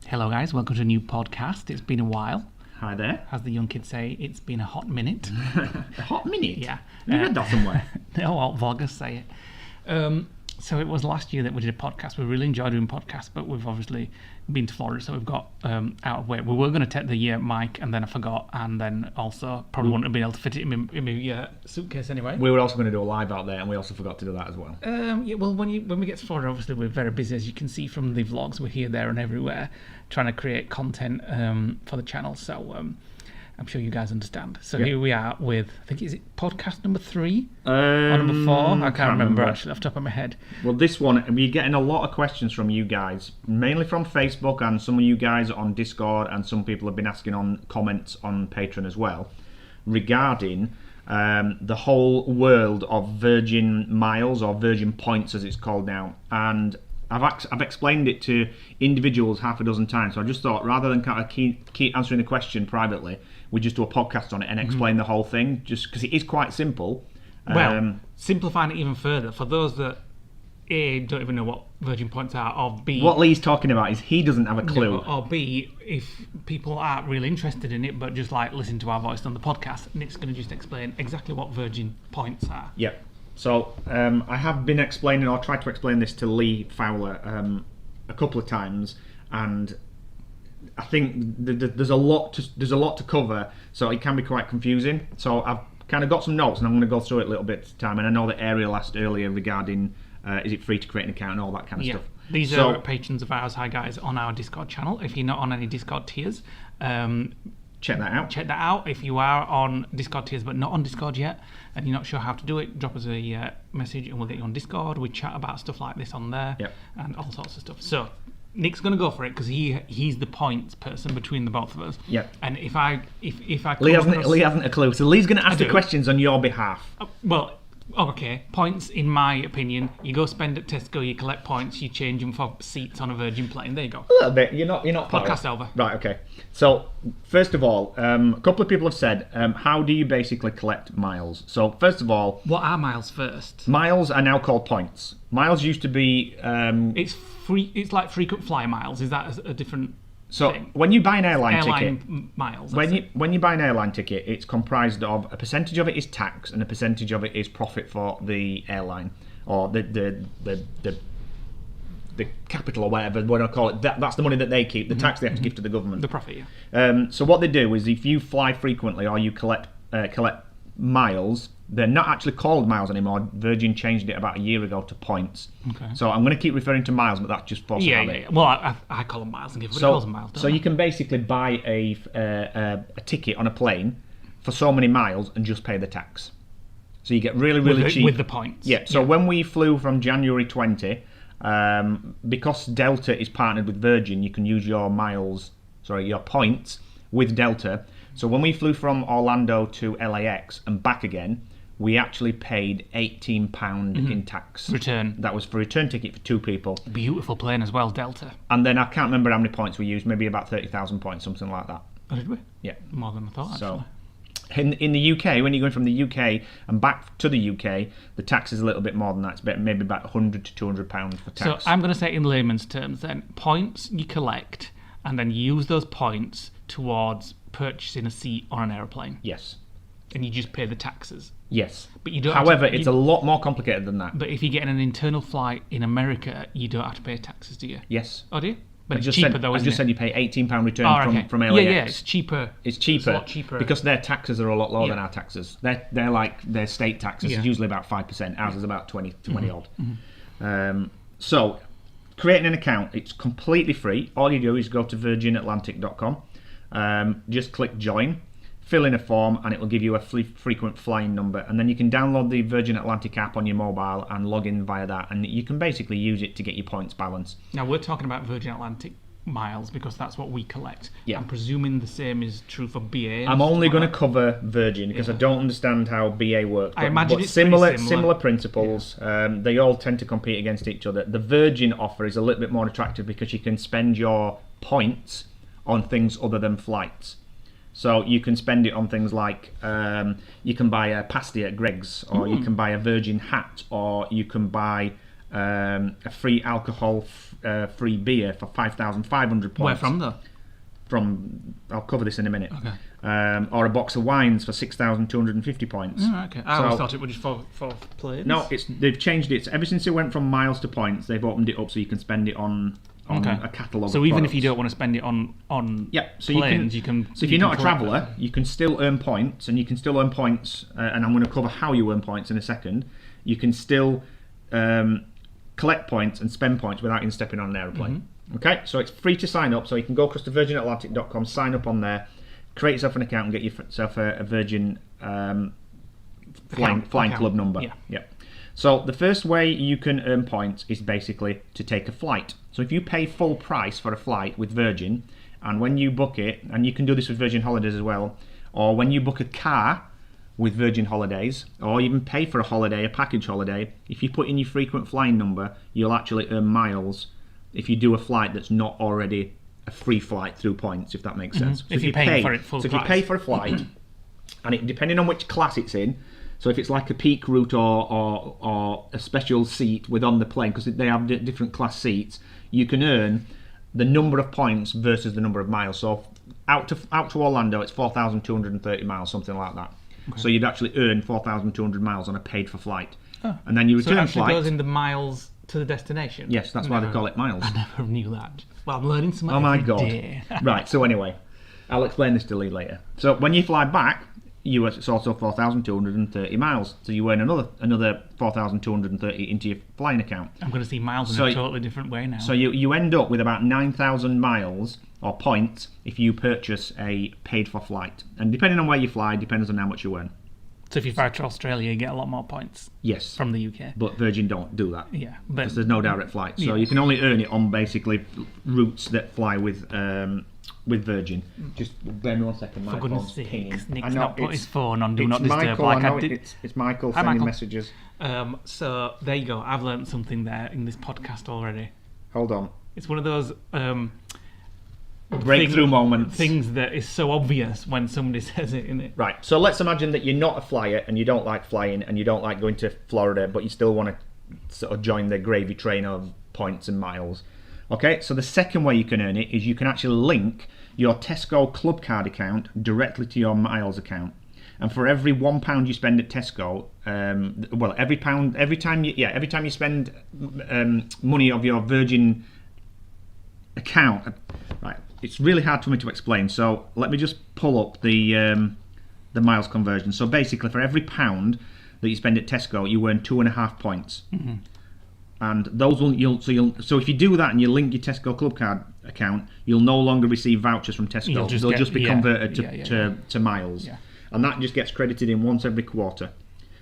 Hello guys, welcome to a new podcast. It's been a while. Hi there. As the young kids say, it's been a hot minute. A hot minute? Yeah. You read that somewhere? No, all vloggers say it. So it was last year that we did a podcast. We really enjoyed doing podcasts, but we've obviously been to Florida, so we've got out of weight. We were going to take the mic, and then I forgot, and then also probably wouldn't have been able to fit it in my suitcase anyway. We were also going to do a live out there, and we also forgot to do that as well. Yeah, well, when we get to Florida, obviously we're very busy, as you can see from the vlogs. We're here, there, and everywhere, trying to create content for the channel. So I'm sure you guys understand. So Here we are with, I think, is it podcast number 3 or number 4? I can't remember actually off the top of my head. Well, this one, we're getting a lot of questions from you guys, mainly from Facebook, and some of you guys on Discord, and some people have been asking on comments on Patreon as well, regarding the whole world of Virgin Miles, or Virgin Points as it's called now. And I've explained it to individuals half a dozen times, so I just thought, rather than kind of keep answering the question privately, we just do a podcast on it and explain the whole thing, just because it is quite simple. Well, simplifying it even further, for those that A, don't even know what Virgin Points are, or B... What Lee's talking about is he doesn't have a clue. Or B, if people aren't really interested in it, but just like listen to our voice on the podcast, Nick's going to just explain exactly what Virgin Points are. Yep. So I have been explaining, or tried to explain this to Lee Fowler a couple of times, and I think there's a lot to cover, so it can be quite confusing. So I've kind of got some notes, and I'm going to go through it a little bit at a time. And I know that Ariel asked earlier regarding is it free to create an account and all that kind of stuff. These are patrons of ours, hi guys, on our Discord channel. If you're not on any Discord tiers, check that out. Check that out. If you are on Discord tiers but not on Discord yet, and you're not sure how to do it, drop us a message and we'll get you on Discord. We chat about stuff like this on there, and all sorts of stuff. So Nick's going to go for it because he's the points person between the both of us. Yep. And if I Lee hasn't a clue, so Lee's going to ask the questions on your behalf. Okay, points, in my opinion, you go spend at Tesco, you collect points, you change them for seats on a Virgin plane. There you go. A little bit. You're not podcast over. Right. Okay. So first of all, a couple of people have said, how do you basically collect miles? So first of all, what are miles first? Miles are now called points. Miles used to be. It's free. It's like frequent flyer miles. Is that a different? So thing? When you buy an airline ticket, miles. When you buy an airline ticket, it's comprised of a percentage of it is tax and a percentage of it is profit for the airline, or the capital, or whatever you want to call it. That's the money that they keep. The tax they have to give to the government. The profit, yeah. So what they do is, if you fly frequently or you collect miles, they're not actually called miles anymore. Virgin changed it about a year ago to points. Okay. So I'm going to keep referring to miles, but that's just force of habit. Yeah. Well, I call them miles, and everybody calls them miles. So you can basically buy a ticket on a plane for so many miles and just pay the tax. So you get really cheap with the points. Yeah. So when we flew from January 20, because Delta is partnered with Virgin, you can use your points with Delta. So when we flew from Orlando to LAX and back again, we actually paid £18 in tax. Return. That was for a return ticket for 2 people. Beautiful plane as well, Delta. And then I can't remember how many points we used, maybe about 30,000 points, something like that. Oh, did we? Yeah. More than I thought, actually. So, in the UK, when you're going from the UK and back to the UK, the tax is a little bit more than that. It's maybe about £100 to £200 for tax. So I'm going to say in layman's terms then, points you collect, and then you use those points towards purchasing a seat on an aeroplane. Yes. And you just pay the taxes. Yes. But you don't. However, it's a lot more complicated than that. But if you get an internal flight in America, you don't have to pay taxes, do you? Yes. Oh, do you? But it's cheaper though, isn't it? I just said you pay £18 return from LAX. Yeah, it's cheaper. It's cheaper. It's a lot cheaper. Because their taxes are a lot lower than our taxes. They're like their state taxes is usually about 5%. Ours is about 20 odd. So creating an account, it's completely free. All you do is go to virginatlantic.com, just click join, fill in a form, and it will give you a frequent flying number, and then you can download the Virgin Atlantic app on your mobile and log in via that, and you can basically use it to get your points balance. Now we're talking about Virgin Atlantic miles because that's what we collect. Yeah. I'm presuming the same is true for BA. I'm only going to cover Virgin because I don't understand how BA works. I imagine it's similar principles. Yeah. They all tend to compete against each other. The Virgin offer is a little bit more attractive because you can spend your points on things other than flights. So you can spend it on things like you can buy a pasty at Greggs, or you can buy a Virgin hat, or you can buy a free alcohol free beer for 5,500 points. Where from though? I'll cover this in a minute. Okay. Or a box of wines for 6,250 points. Oh, okay. I always thought it was just for players. No, they've changed it. Ever since it went from miles to points, they've opened it up so you can spend it on a catalogue. So of even products. if you don't want to spend it on so planes, you can. So if you're not a traveller, you can still earn points, and you can still earn points. And I'm going to cover how you earn points in a second. You can still collect points and spend points without even stepping on an aeroplane. Okay, so it's free to sign up. So you can go across to virginatlantic.com, sign up on there, create yourself an account, and get yourself a Virgin flying club number. Yeah. So the first way you can earn points is basically to take a flight. So if you pay full price for a flight with Virgin, and when you book it, and you can do this with Virgin Holidays as well, or when you book a car with Virgin Holidays, or even pay for a package holiday, if you put in your frequent flying number, you'll actually earn miles if you do a flight that's not already a free flight through points, if that makes sense. So if you pay for it full price. If you pay for a flight, and depending on which class it's in, so if it's like a peak route or a special seat on the plane, because they have different class seats, you can earn the number of points versus the number of miles. So out to Orlando, it's 4,230 miles, something like that. Okay. So you'd actually earn 4,200 miles on a paid for flight. Oh. And then you return flight. So it actually goes in the miles to the destination? Yes, that's why they call it miles. I never knew that. Well, I'm learning something every day. Right, so anyway, I'll explain this to Lee later. So when you fly back, it's also 4,230 miles. So you earn another 4,230 into your flying account. I'm going to see miles in a totally different way now. So you end up with about 9,000 miles or points if you purchase a paid for flight. And depending on where you fly, depends on how much you earn. So if you fly to Australia, you get a lot more points. Yes. From the UK. But Virgin don't do that. Yeah. Because there's no direct flight. So you can only earn it on basically routes that fly with Virgin. Just bear me 1 second. For goodness sake, Nick's not put his phone on Do Not Disturb like I did. It's Michael sending messages. So there you go. I've learned something there in this podcast already. Hold on. It's one of those breakthrough moments. Things that is so obvious when somebody says it, in it. Right. So let's imagine that you're not a flyer and you don't like flying and you don't like going to Florida, but you still want to sort of join the gravy train of points and miles. Okay, so the second way you can earn it is you can actually link your Tesco club card account directly to your miles account. And for every £1 you spend at Tesco, every time you spend money of your Virgin account, right? It's really hard for me to explain. So let me just pull up the miles conversion. So basically, for every £1 that you spend at Tesco, you earn 2.5 points. Mm-hmm. And those so if you do that and you link your Tesco club card account, you'll no longer receive vouchers from Tesco. They'll just be converted to miles. Yeah. And that just gets credited in once every quarter.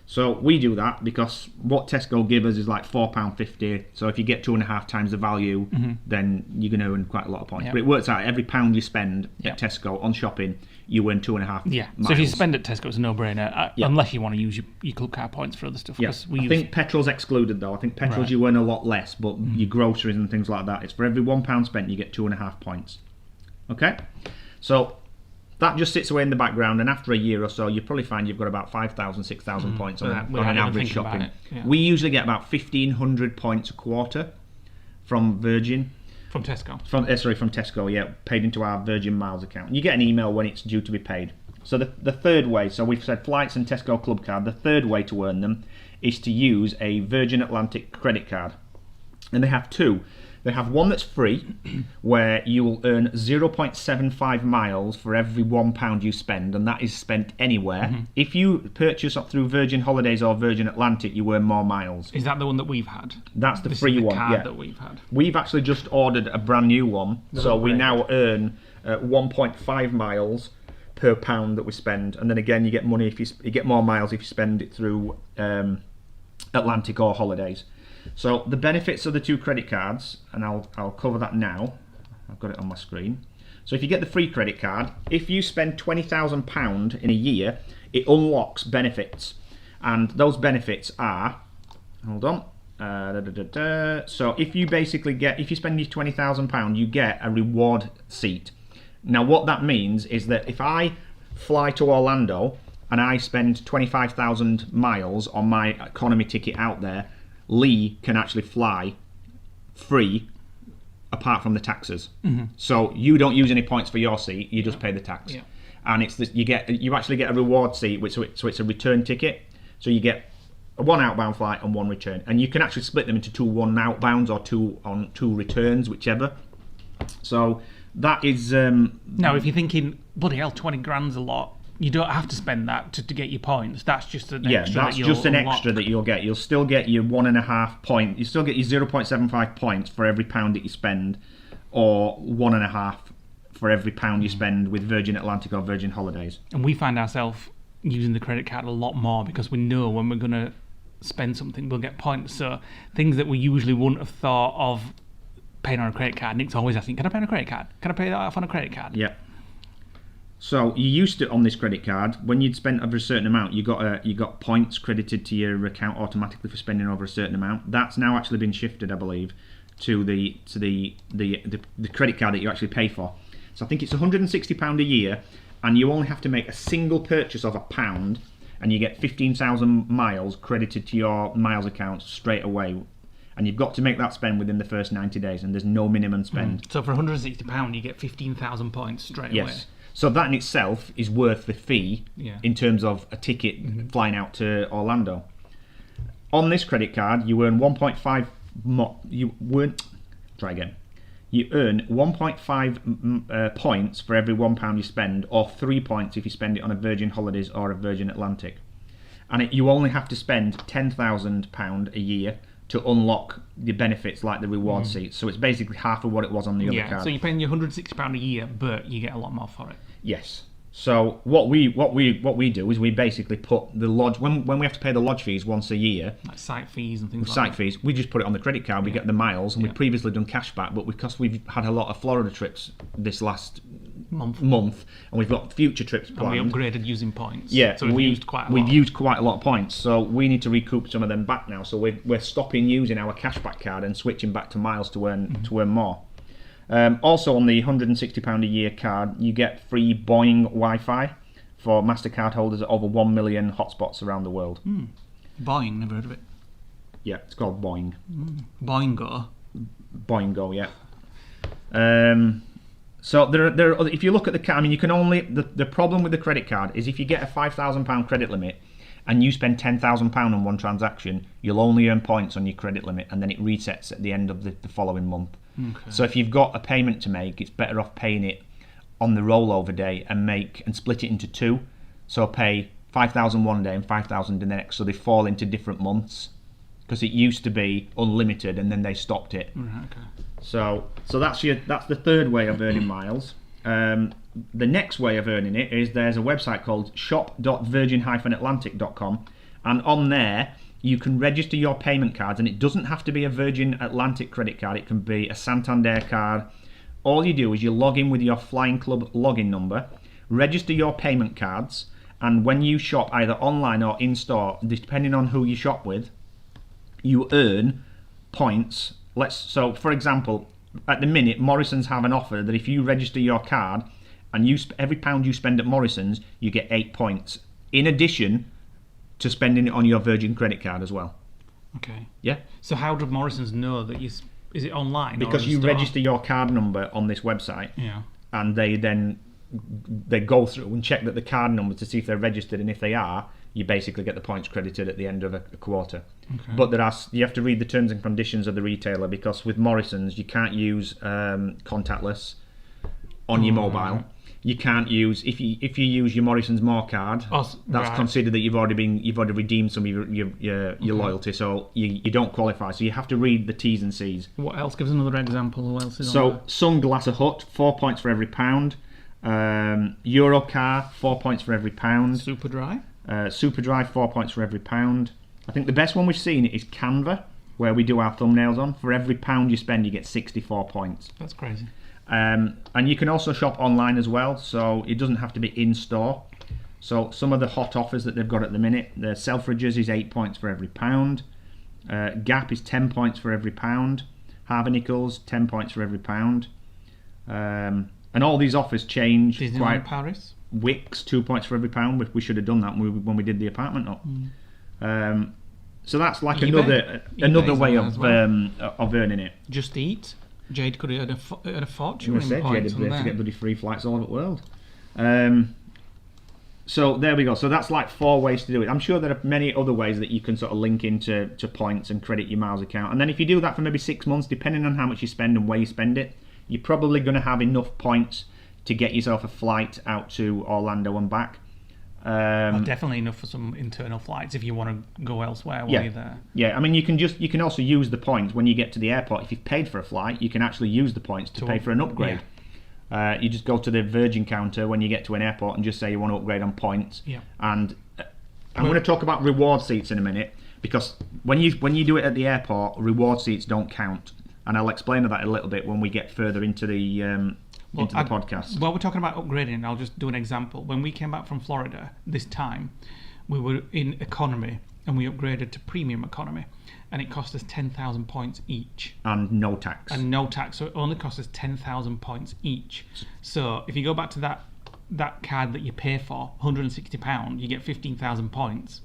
So we do that because what Tesco give us is like £4.50. So if you get 2.5 times the value, then you're going to earn quite a lot of points. Yep. But it works out every £1 you spend at Tesco on shopping, you earn 2.5 miles. So if you spend at Tesco, it's a no-brainer, unless you want to use your club card points for other stuff. Yeah. I think petrol's excluded though. I think petrol's you earn a lot less, but your groceries and things like that, it's for every £1 spent, you get 2.5 points. Okay? So that just sits away in the background, and after a year or so, you probably find you've got about 5,000, 6,000 points on an average shopping. We usually get about 1,500 points a quarter from Virgin. From Tesco? From Tesco, paid into our Virgin Miles account. You get an email when it's due to be paid. So the third way, so we've said flights and Tesco Club Card, the third way to earn them is to use a Virgin Atlantic credit card. And they have two. They have one that's free, where you will earn 0.75 miles for every £1 you spend, and that is spent anywhere. Mm-hmm. If you purchase up through Virgin Holidays or Virgin Atlantic, you earn more miles. Is that the one that we've had? That's the free one. Card that we've had. We've actually just ordered a brand new one, so we now earn 1.5 miles per £1 that we spend, and then again you get money if you get more miles if you spend it through Atlantic or Holidays. So the benefits of the two credit cards, and I'll cover that now. I've got it on my screen. So if you get the free credit card, if you spend £20,000 in a year, it unlocks benefits, and those benefits are, hold on. So if you spend your £20,000, you get a reward seat. Now what that means is that if I fly to Orlando and I spend 25,000 miles on my economy ticket out there, Lee can actually fly free apart from the taxes. So you don't use any points for your seat, you just pay the tax. And it's you actually get a reward seat, so it's a return ticket. So you get one outbound flight and one return, and you can actually split them into one outbounds or two returns, whichever. So that is now if you're thinking, bloody hell, 20 grand's a lot, you don't have to spend that to get your points. That's just an extra. That's just an extra that you'll get. You'll still get your 1.5 point. You still get your 0.75 points for every pound that you spend, or 1.5 for every pound you spend with Virgin Atlantic or Virgin Holidays. And we find ourselves using the credit card a lot more because we know when we're going to spend something, we'll get points. So things that we usually wouldn't have thought of paying on a credit card, Nick's always asking, can I pay on a credit card? Can I pay that off on a credit card? Yeah. So you used to, on this credit card, when you'd spent over a certain amount, you got points credited to your account automatically for spending over a certain amount. That's now actually been shifted, I believe, to the credit card that you actually pay for. So I think it's £160 a year, and you only have to make a single purchase of £1, and you get 15,000 miles credited to your miles account straight away. And you've got to make that spend within the first 90 days, and there's no minimum spend. So for £160, you get 15,000 points straight away. Yes. So that in itself is worth the fee in terms of a ticket flying out to Orlando. On this credit card, you earn 1.5. You earn 1.5 points for every £1 you spend, or 3 points if you spend it on a Virgin Holidays or a Virgin Atlantic. And you only have to spend £10,000 a year to unlock the benefits like the reward seats. So it's basically half of what it was on the other card. So you're paying your £160 a year, but you get a lot more for it. Yes. So what we do is we basically put the lodge when we have to pay the lodge fees once a year, like site fees and things like site that. fees, we just put it on the credit card. We get the miles, and we've previously done cashback, but because we've had a lot of Florida trips this last month, and we've got future trips planned. And we upgraded using points. Yeah, so we've used quite a lot. We've used quite a lot of points, so we need to recoup some of them back now. So we're stopping using our cashback card and switching back to miles to earn more. Also on the £160 a year card, you get free Boeing Wi-Fi for MasterCard holders at over 1 million hotspots around the world. Boeing, never heard of it. Yeah, it's called Boeing. Boingo. Boingo, yeah. So there are, if you look at the card, I mean, you can only, the problem with the credit card is if you get a £5,000 credit limit and you spend £10,000 on one transaction, you'll only earn points on your credit limit, and then it resets at the end of the following month. Okay. So if you've got a payment to make, it's better off paying it on the rollover day and split it into two. So pay 5,000 one day and 5,000 the next, so they fall into different months. Because it used to be unlimited, and then they stopped it. Right, okay. So that's the third way of earning miles. The next way of earning it is there's a website called shop.virgin-atlantic.com, and on there you can register your payment cards, and it doesn't have to be a Virgin Atlantic credit card, it can be a Santander card. All you do is you log in with your Flying Club login number, register your payment cards, and when you shop either online or in store, depending on who you shop with, you earn points. So for example, at the minute Morrison's have an offer that if you register your card and every pound you spend at Morrison's, you get 8 points in addition to spending it on your Virgin credit card as well. Okay. Yeah. So how do Morrison's know that is it online? Because you register your card number on this website. Yeah. And they go through and check that the card number to see if they're registered, and if they are, you basically get the points credited at the end of a quarter. Okay. But you have to read the terms and conditions of the retailer, because with Morrison's you can't use contactless on your mobile. You can't use if you use your Morrison's More card. That's considered that you've already redeemed some of your loyalty, so you don't qualify. So you have to read the T's and C's. What else? Give us another example. Who else is on So there? Sunglasser Hut, 4 points for every pound. Eurocar, 4 points for every pound. Superdry. Superdry, 4 points for every pound. I think the best one we've seen is Canva, where we do our thumbnails on. For every pound you spend, you get 64 points. That's crazy. And you can also shop online as well, so it doesn't have to be in store. So some of the hot offers that they've got at the minute, the Selfridges is 8 points for every pound. Gap is 10 points for every pound. Harvey Nichols, 10 points for every pound. And all these offers change. Disneyland Paris. Wix, 2 points for every pound. We should have done that when we did the apartment up. So that's like eBay. another eBay's way on there as of earning it. Just Eat. Jade could earn a fortune. I said Jade would to get bloody free flights all over the world. So there we go. So that's like 4 ways to do it. I'm sure there are many other ways that you can sort of link into points and credit your miles account. And then if you do that for maybe 6 months, depending on how much you spend and where you spend it, you're probably going to have enough points to get yourself a flight out to Orlando and back. Definitely enough for some internal flights if you want to go elsewhere while you're there. Yeah, I mean you can also use the points when you get to the airport. If you've paid for a flight, you can actually use the points to pay for an upgrade. Yeah. You just go to the Virgin counter when you get to an airport and just say you want to upgrade on points. Yeah. And I'm going to talk about reward seats in a minute, because when you do it at the airport, reward seats don't count, and I'll explain that a little bit when we get further into the podcast. While we're talking about upgrading, I'll just do an example. When we came back from Florida this time, we were in economy and we upgraded to premium economy, and it cost us 10,000 points each. And no tax. So it only cost us 10,000 points each. So if you go back to that card that you pay for, £160, you get 15,000 points.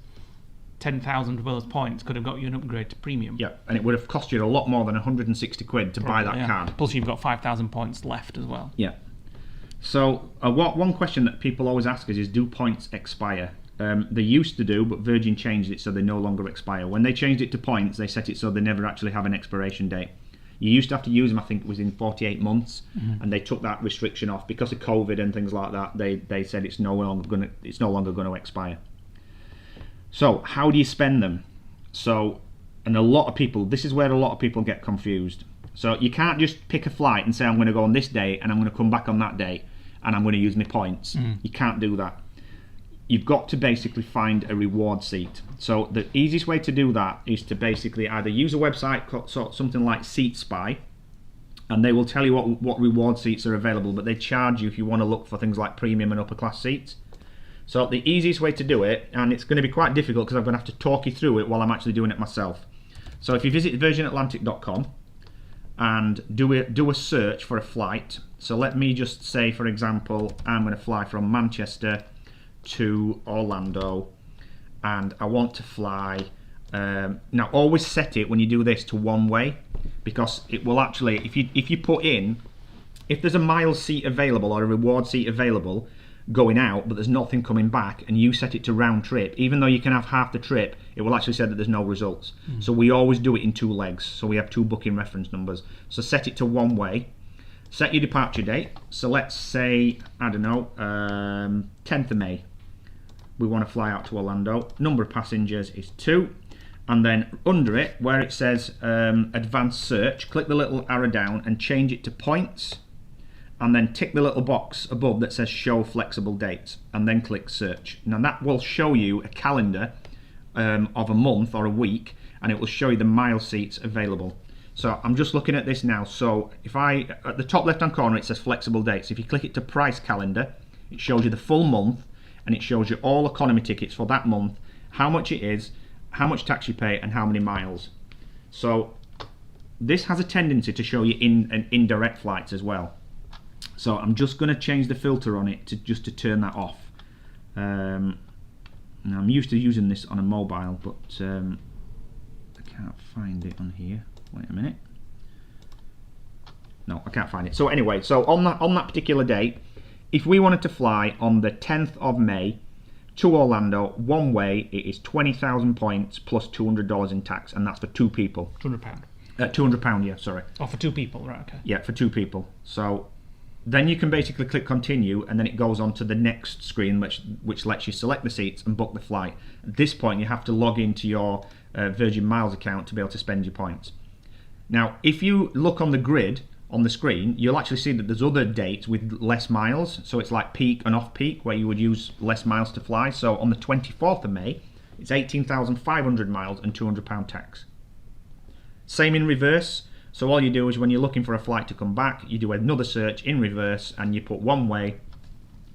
10,000 of those points could have got you an upgrade to premium. Yeah, and it would have cost you a lot more than 160 quid to buy that card. Plus you've got 5,000 points left as well. Yeah. So one question that people always ask us is, do points expire? They used to do, but Virgin changed it so they no longer expire. When they changed it to points, they set it so they never actually have an expiration date. You used to have to use them, I think it was in 48 months, and they took that restriction off because of COVID and things like that. They said it's no longer going to expire. So how do you spend them? And a lot of people, this is where a lot of people get confused. So you can't just pick a flight and say I'm going to go on this day and I'm going to come back on that day and I'm going to use my points. You can't do that. You've got to basically find a reward seat. So the easiest way to do that is to basically either use a website called something like Seat Spy, and they will tell you what reward seats are available, but they charge you if you want to look for things like premium and upper class seats. So the easiest way to do it, and it's going to be quite difficult because I'm going to have to talk you through it while I'm actually doing it myself. So if you visit virginatlantic.com and do a search for a flight. So let me just say, for example, I'm going to fly from Manchester to Orlando, and I want to fly. Now always set it when you do this to one way, because it will actually, if you put in, if there's a miles seat available or a reward seat available going out, but there's nothing coming back, and you set it to round trip, even though you can have half the trip, it will actually say that there's no results. So we always do it in 2 legs, so we have 2 booking reference numbers. So set it to one way, set your departure date. So let's say, I don't know, 10th of May. We want to fly out to Orlando. Number of passengers is 2. And then under it, where it says advanced search, click the little arrow down and change it to points. And then tick the little box above that says show flexible dates, and then click search. Now that will show you a calendar of a month or a week, and it will show you the mile seats available. So I'm just looking at this now. So if at the top left hand corner it says flexible dates. If you click it to price calendar, it shows you the full month, and it shows you all economy tickets for that month, how much it is, how much tax you pay, and how many miles. So this has a tendency to show you indirect flights as well. So I'm just going to change the filter on it to turn that off. Now I'm used to using this on a mobile, but I can't find it on here. Wait a minute. No, I can't find it. So anyway, so on that particular date, if we wanted to fly on the 10th of May to Orlando, one way, it is 20,000 points plus $200 in tax, and that's for 2 people. £200. £200, yeah, sorry. Oh, for 2 people, right, okay. Yeah, for 2 people. So then you can basically click continue, and then it goes on to the next screen, which lets you select the seats and book the flight. At this point, you have to log into your Virgin Miles account to be able to spend your points. Now, if you look on the grid on the screen, you'll actually see that there's other dates with less miles. So it's like peak and off peak, where you would use less miles to fly. So on the 24th of May, it's 18,500 miles and £200 tax. Same in reverse. So all you do is when you're looking for a flight to come back, you do another search in reverse, and you put one way,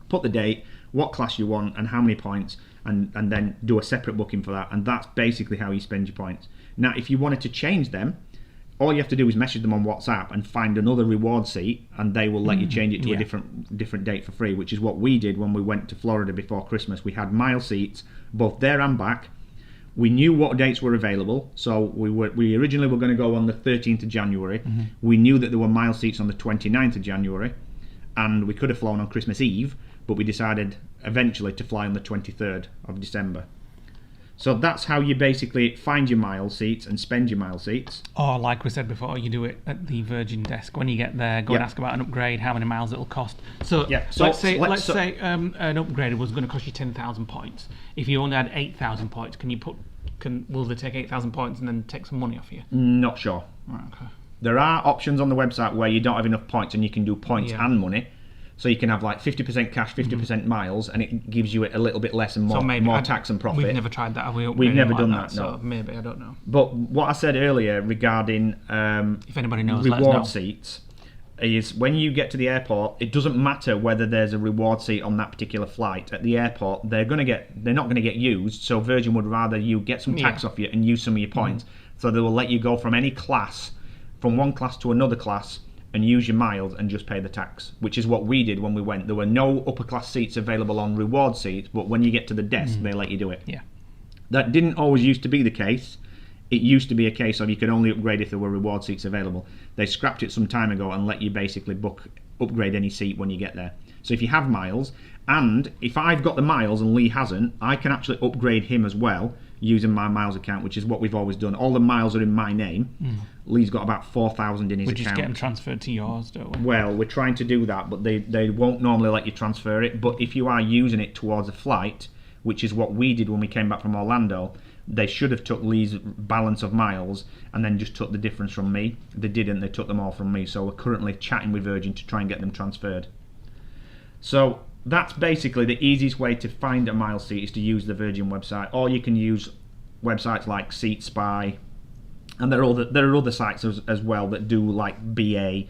put the date, what class you want, and how many points, and then do a separate booking for that. And that's basically how you spend your points. Now, if you wanted to change them, all you have to do is message them on WhatsApp and find another reward seat, and they will let you change it to a different date for free, which is what we did when we went to Florida before Christmas. We had mile seats both there and back. We knew what dates were available, so we originally were going to go on the 13th of January. We knew that there were mile seats on the 29th of January, and we could have flown on Christmas Eve, but we decided eventually to fly on the 23rd of December. So that's how you basically find your mile seats and spend your mile seats. Or like we said before, you do it at the Virgin desk. When you get there, go and ask about an upgrade, how many miles it'll cost. So, let's say an upgrade was going to cost you 10,000 points. If you only had 8,000 points, will they take 8,000 points and then take some money off you? Not sure. Right, okay. There are options on the website where you don't have enough points and you can do points and money. So you can have like 50% cash, 50% miles, and it gives you a little bit less and more tax and profit. We've never tried that, have we? We've never done that, So no. maybe, I don't know. But what I said earlier regarding if anybody knows, reward seats is when you get to the airport, it doesn't matter whether there's a reward seat on that particular flight. At the airport, they're not going to get used. So Virgin would rather you get some tax off you and use some of your points. So they will let you go from any class, from one class to another class, and use your miles and just pay the tax, which is what we did when we went. There were no upper class seats available on reward seats, but when you get to the desk, they let you do it. Yeah. That didn't always used to be the case. It used to be a case of you could only upgrade if there were reward seats available. They scrapped it some time ago and let you basically upgrade any seat when you get there. So if you have miles, and if I've got the miles and Lee hasn't, I can actually upgrade him as well using my miles account, which is what we've always done. All the miles are in my name. Lee's got about 4,000 in his account. We just get them transferred to yours, don't we? Well, we're trying to do that, but they won't normally let you transfer it. But if you are using it towards a flight, which is what we did when we came back from Orlando, they should have took Lee's balance of miles and then just took the difference from me. They didn't. They took them all from me. So we're currently chatting with Virgin to try and get them transferred. So that's basically the easiest way to find a mile seat, is to use the Virgin website, or you can use websites like Seat Spy, and there are other sites as well that do like BA,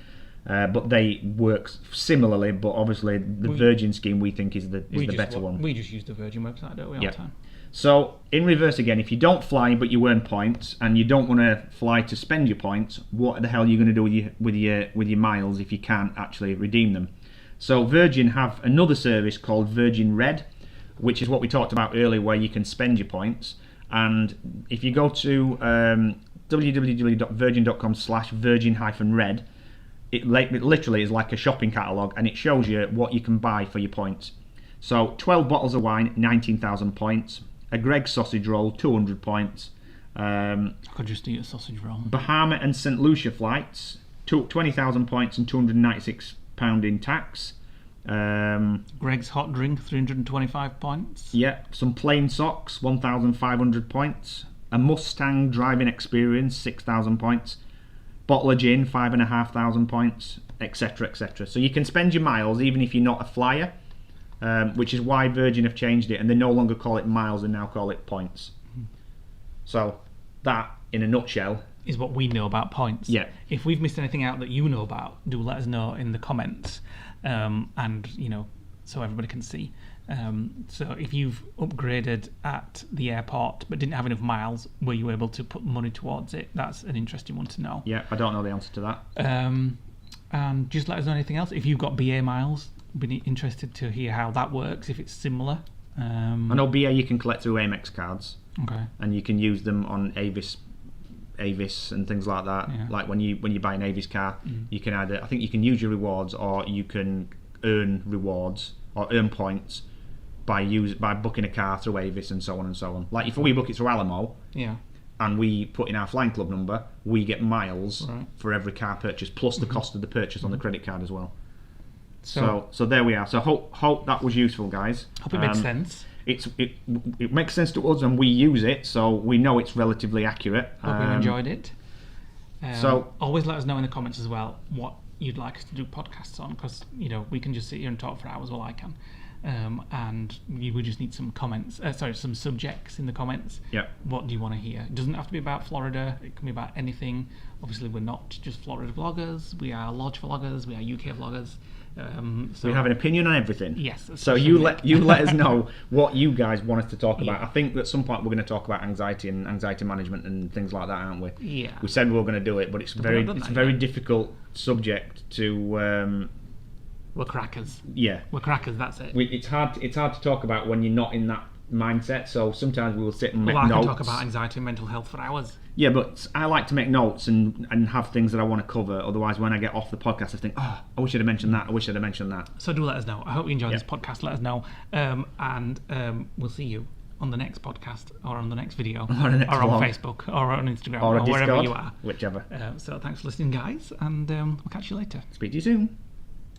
but they work similarly. But obviously the Virgin scheme we think is the better one. We just use the Virgin website, don't we, all the time? So in reverse again, if you don't fly but you earn points and you don't want to fly to spend your points, what the hell are you going to do with your miles if you can't actually redeem them? So Virgin have another service called Virgin Red, which is what we talked about earlier, where you can spend your points. And if you go to www.virgin.com/virgin-red, it literally is like a shopping catalogue, and it shows you what you can buy for your points. So 12 bottles of wine, 19,000 points. A Greggs sausage roll, 200 points. I could just eat a sausage roll. Bahama and St. Lucia flights, 20,000 points and £296 in tax. Greggs hot drink, 325 points. Yeah, some plain socks, 1,500 points. A Mustang driving experience, 6,000 points. Bottle of gin, 5,500 points, etc., etc. So you can spend your miles even if you're not a flyer, which is why Virgin have changed it, and they no longer call it miles, they now call it points. So that, in a nutshell, is what we know about points. Yeah. If we've missed anything out that you know about, do let us know in the comments, and so everybody can see. So if you've upgraded at the airport but didn't have enough miles, were you able to put money towards it? That's an interesting one to know. Yeah, I don't know the answer to that. And just let us know anything else. If you've got BA miles, be interested to hear how that works, if it's similar. I know BA you can collect through Amex cards. Okay. And you can use them on Avis and things like that. Yeah. Like when you buy an Avis car, you can either, I think you can use your rewards, or you can earn rewards or earn points by booking a car through Avis and so on and so on. Like if we book it through Alamo, and we put in our flying club number, we get miles for every car purchase, plus the cost of the purchase on the credit card as well. So there we are. So hope that was useful, guys. Hope it makes sense. It makes sense to us, and we use it, so we know it's relatively accurate. Hope you enjoyed it. So always let us know in the comments as well what you'd like us to do podcasts on, because we can just sit here and talk for hours. Well, I can, and we just need some comments. Some subjects in the comments. Yeah. What do you want to hear? It doesn't have to be about Florida. It can be about anything. Obviously, we're not just Florida vloggers. We are Lodge vloggers. We are UK vloggers. So we have an opinion on everything. Yes. So you let us know what you guys want us to talk about. I think at some point we're going to talk about anxiety and anxiety management and things like that, aren't we? Yeah. We said we were going to do it, but it's a very difficult subject to. We're crackers. Yeah. We're crackers. That's it. It's hard to talk about when you're not in that mindset. So sometimes we will sit and make Well, I notes. can talk about anxiety and mental health for hours. Yeah, but I like to make notes and have things that I want to cover. Otherwise, when I get off the podcast, I think, I wish I'd have mentioned that. I wish I'd have mentioned that. So do let us know. I hope you enjoyed this podcast. Let us know. And we'll see you on the next podcast or on the next video or on Facebook or on Instagram or wherever you are. Whichever. So thanks for listening, guys, and we'll catch you later. Speak to you soon.